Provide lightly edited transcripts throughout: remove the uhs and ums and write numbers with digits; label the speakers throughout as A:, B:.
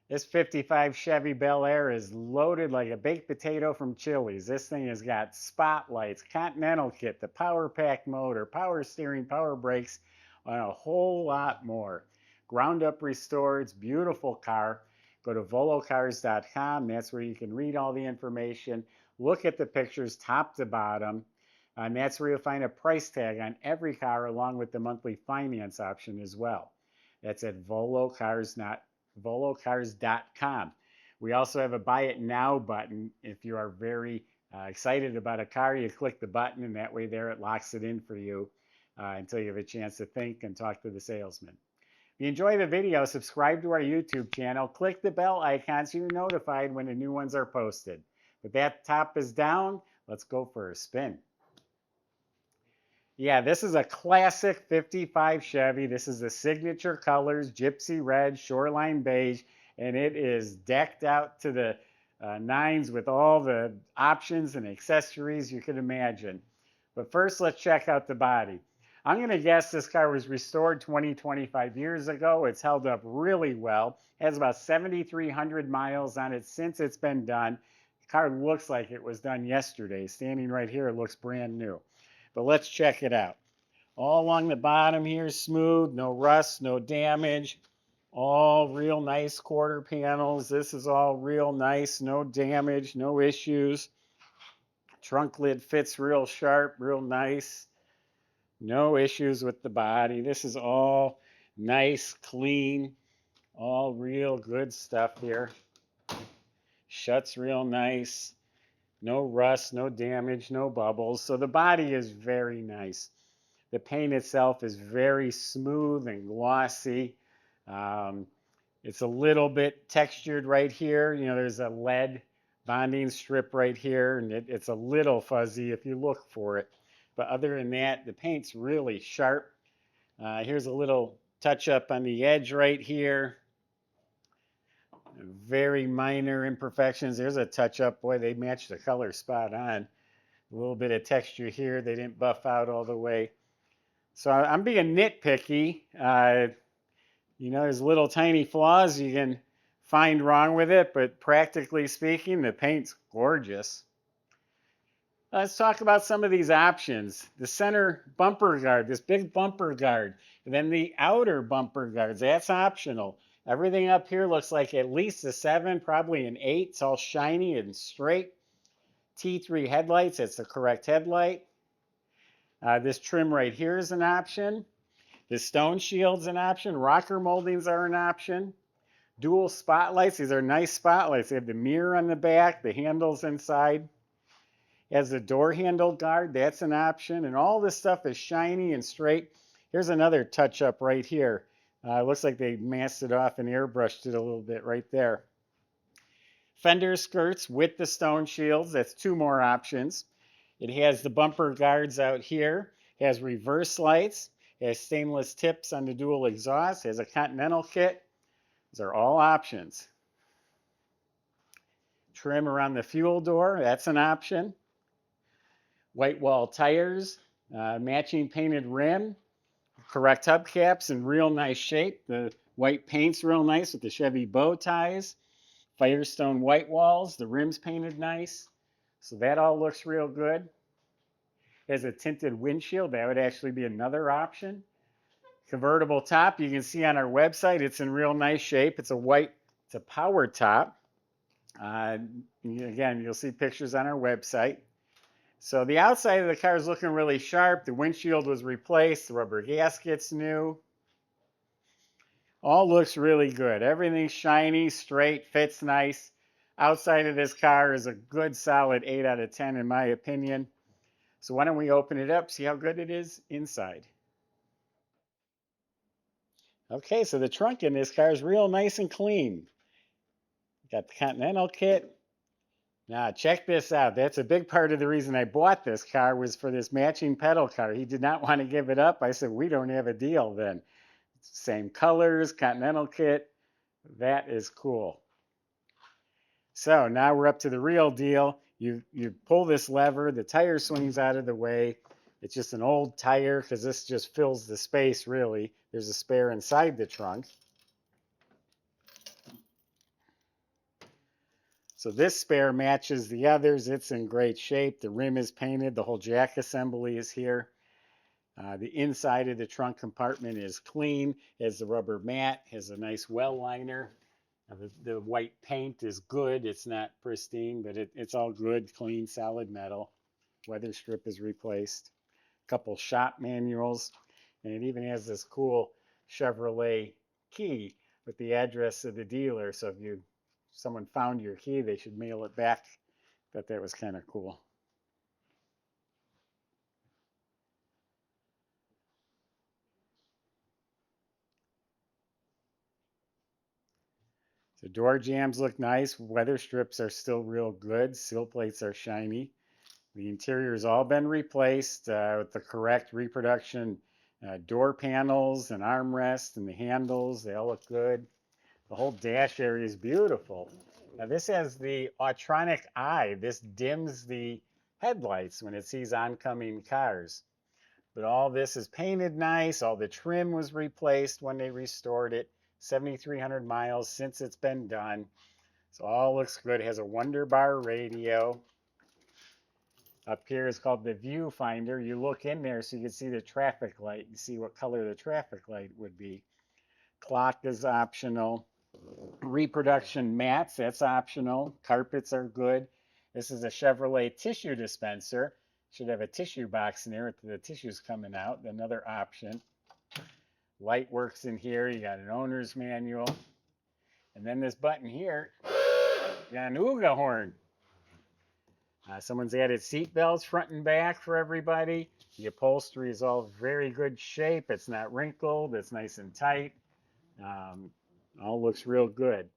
A: This 55 Chevy Bel Air is loaded like a baked potato from Chili's. This thing has got spotlights, continental kit, the power pack motor, power steering, power brakes, and a whole lot more. Ground up restored. It's a beautiful car. Go to volocars.com. That's where you can read all the information. Look at the pictures top to bottom. And that's where you'll find a price tag on every car along with the monthly finance option as well. That's at volocars.com. We also have a buy it now button. If you are very excited about a car, you click the button, and that way there it locks it in for you until you have a chance to think and talk to the salesman. If you enjoy the video, subscribe to our YouTube channel, click the bell icon so you're notified when the new ones are posted. But that top is down. Let's go for a spin. Yeah, this is a classic 55 Chevy. This is the signature colors, Gypsy red, Shoreline beige, and it is decked out to the nines with all the options and accessories you could imagine. But first, let's check out the body. I'm going to guess this car was restored 25 years ago. It's held up really well. It has about 7,300 miles on it since it's been done. The car looks like it was done yesterday. Standing right here, it looks brand new. But let's check it out. All along the bottom here, smooth, no rust, no damage. All real nice quarter panels. This is all real nice, no damage, no issues. Trunk lid fits real sharp, real nice. No issues with the body. This is all nice, clean, all real good stuff here. Shuts real nice. No rust, no damage, no bubbles. So the body is very nice. The paint itself is very smooth and glossy. It's a little bit textured right here. You know, there's a lead bonding strip right here, and it's a little fuzzy if you look for it. But other than that, the paint's really sharp. Here's a little touch up on the edge right here. Very minor imperfections. There's a touch up. Boy, they matched the color spot on. A little bit of texture here. They didn't buff out all the way. So I'm being nitpicky. You know, there's little tiny flaws you can find wrong with it, but practically speaking, the paint's gorgeous. Let's talk about some of these options. The center bumper guard, this big bumper guard, and then the outer bumper guards, that's optional. Everything up here looks like at least a 7, probably an 8. It's all shiny and straight. T3 headlights, it's the correct headlight. This trim right here is an option. The stone shield's an option. Rocker moldings are an option. Dual spotlights, these are nice spotlights. They have the mirror on the back, the handles inside. As the door handle guard, that's an option. And all this stuff is shiny and straight. Here's another touch up right here. It looks like they masked it off and airbrushed it a little bit right there. Fender skirts with the stone shields. That's 2 more options. It has the bumper guards out here. It has reverse lights. It has stainless tips on the dual exhaust. It has a continental kit. These are all options. Trim around the fuel door. That's an option. White wall tires. Matching painted rim. Correct hubcaps in real nice shape. The white paint's real nice with the Chevy bow ties. Firestone white walls. The rim's painted nice. So that all looks real good. It has a tinted windshield. That would actually be another option. Convertible top. You can see on our website, it's in real nice shape. It's a power top. Again, you'll see pictures on our website. So the outside of the car is looking really sharp. The windshield was replaced. The rubber gasket's new. All looks really good. Everything's shiny, straight, fits nice. Outside of this car is a good solid 8 out of 10 in my opinion. So why don't we open it up, see how good it is inside. Okay, so the trunk in this car is real nice and clean. Got the Continental kit. Now, check this out. That's a big part of the reason I bought this car was for this matching pedal car. He did not want to give it up. I said, we don't have a deal then. Same colors, Continental kit. That is cool. So now we're up to the real deal. You pull this lever, the tire swings out of the way. It's just an old tire because this just fills the space, really. There's a spare inside the trunk. So this spare matches the others. It's in great shape. The rim is painted. The whole jack assembly is here. The inside of the trunk compartment is clean. Has the rubber mat. Has a nice well liner. The white paint is good. It's not pristine, but it's all good, clean, solid metal. Weather strip is replaced. A couple shop manuals. And it even has this cool Chevrolet key with the address of the dealer. So if someone found your key, they should mail it back. Thought that was kind of cool. The door jambs look nice. Weather strips are still real good. Sill plates are shiny. The interior has all been replaced with the correct reproduction door panels and armrests and the handles. They all look good. The whole dash area is beautiful. Now this has the Autronic eye. This dims the headlights when it sees oncoming cars. But all this is painted nice. All the trim was replaced when they restored it. 7,300 miles since it's been done. So all looks good. It has a Wonder Bar radio. Up here is called the viewfinder. You look in there so you can see the traffic light. You see what color the traffic light would be. Clock is optional. Reproduction mats, that's optional. Carpets are good. This is a Chevrolet tissue dispenser. Should have a tissue box in there with the tissues coming out. Another option. Light works in here. You got an owner's manual. And then this button here, you got an Ooga horn. Someone's added seat belts front and back for everybody. The upholstery is all very good shape. It's not wrinkled. It's nice and tight. All looks real good.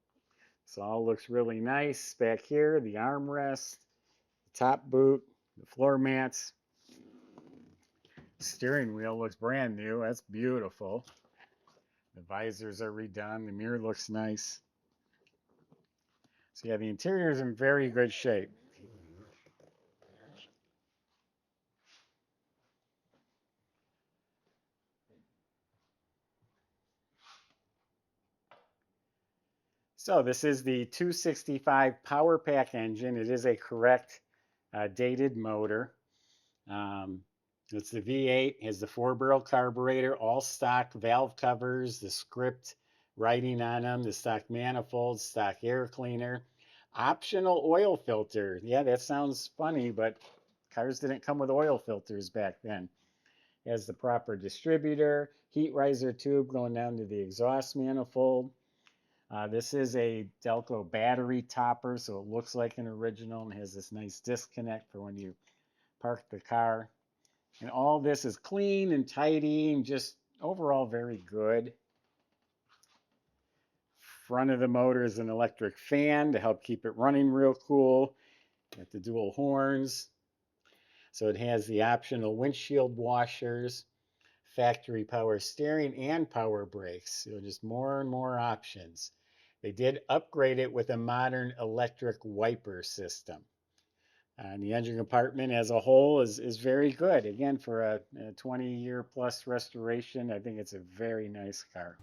A: So all looks really nice. Back here, the armrest, the top boot, the floor mats. Steering wheel looks brand new. That's beautiful. The visors are redone. The mirror looks nice. So yeah, the interior is in very good shape. So this is the 265 Power Pack engine. It is a correct dated motor. It's the V8, has the 4-barrel carburetor, all stock valve covers, the script writing on them, the stock manifold, stock air cleaner, optional oil filter. Yeah, that sounds funny, but cars didn't come with oil filters back then. It has the proper distributor, heat riser tube going down to the exhaust manifold. This is a Delco battery topper, so it looks like an original and has this nice disconnect for when you park the car. And all this is clean and tidy and just overall very good. Front of the motor is an electric fan to help keep it running real cool. Got the dual horns. So it has the optional windshield washers, factory power steering, and power brakes. So just more and more options. They did upgrade it with a modern electric wiper system. And the engine compartment as a whole is very good. Again, for a 20-year plus restoration, I think it's a very nice car.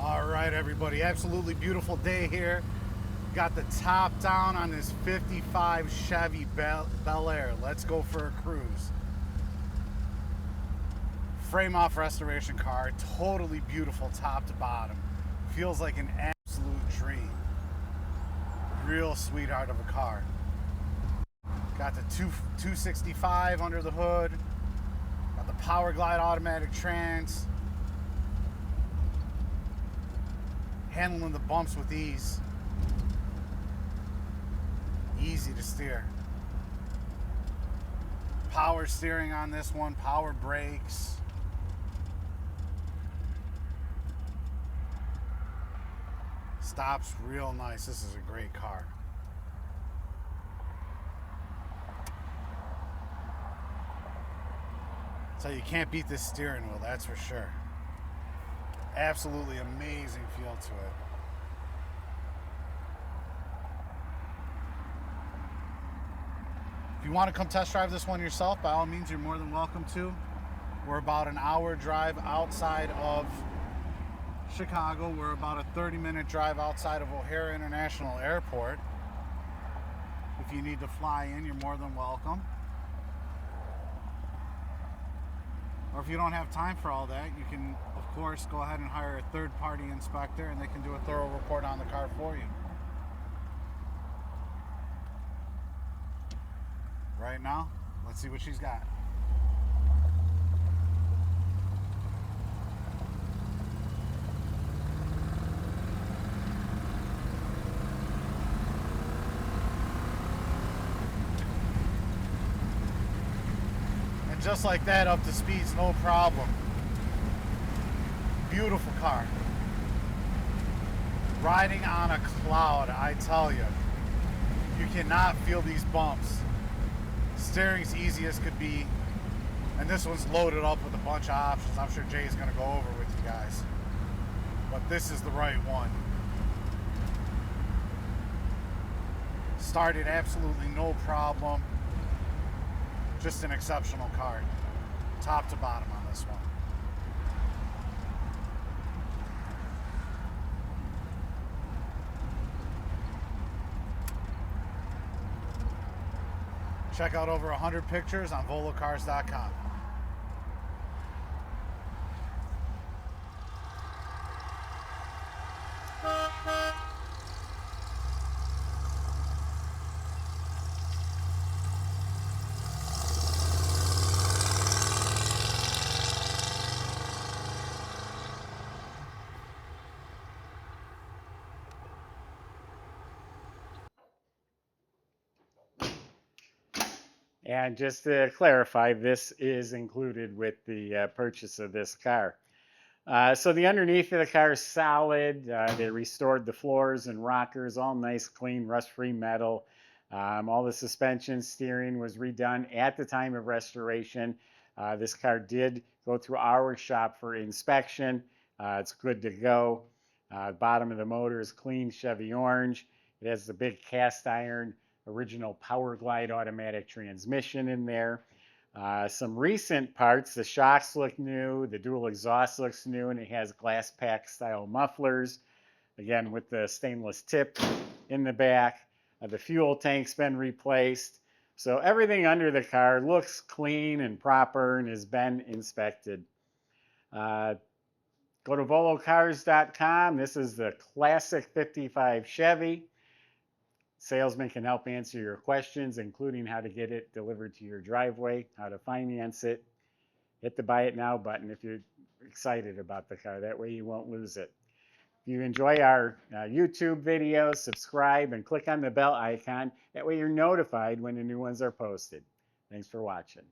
B: All right, everybody, absolutely beautiful day here. Got the top down on this 55 Chevy Bel Air. Let's go for a cruise. Frame off restoration car, totally beautiful top to bottom. Feels like an absolute dream. Real sweetheart of a car. Got the 265 under the hood. Got the Power Glide automatic trans. Handling the bumps with ease. Easy to steer. Power steering on this one, power brakes. Stops real nice. This is a great car. So you can't beat this steering wheel, that's for sure. Absolutely amazing feel to it. If you want to come test drive this one yourself, by all means, you're more than welcome to. We're about an hour drive outside of Chicago. We're about a 30-minute drive outside of O'Hare International Airport. If you need to fly in, you're more than welcome. Or if you don't have time for all that, you can, of course, go ahead and hire a third-party inspector and they can do a thorough report on the car for you. Right now, let's see what she's got. And just like that, up to speed's no problem. Beautiful car. Riding on a cloud, I tell you. You cannot feel these bumps. Steering's easy as could be, and this one's loaded up with a bunch of options. I'm sure Jay's going to go over with you guys, but this is the right one. Started absolutely no problem. Just an exceptional car, top to bottom on this one. Check out over 100 pictures on volocars.com.
A: And just to clarify, this is included with the purchase of this car. So the underneath of the car is solid. They restored the floors and rockers, all nice, clean, rust-free metal. All the suspension, steering was redone at the time of restoration. This car did go through our shop for inspection. It's good to go. Bottom of the motor is clean, Chevy orange. It has the big cast iron original Power Glide automatic transmission in there. Some recent parts, the shocks look new, the dual exhaust looks new, and it has glass pack style mufflers, again with the stainless tip in the back. The fuel tank's been replaced. So everything under the car looks clean and proper and has been inspected. Go to volocars.com. This is the classic 55 Chevy. Salesman can help answer your questions, including how to get it delivered to your driveway, how to finance it. Hit the buy it now button if you're excited about the car. That way you won't lose it. If you enjoy our YouTube videos, subscribe and click on the bell icon. That way you're notified when the new ones are posted. Thanks for watching.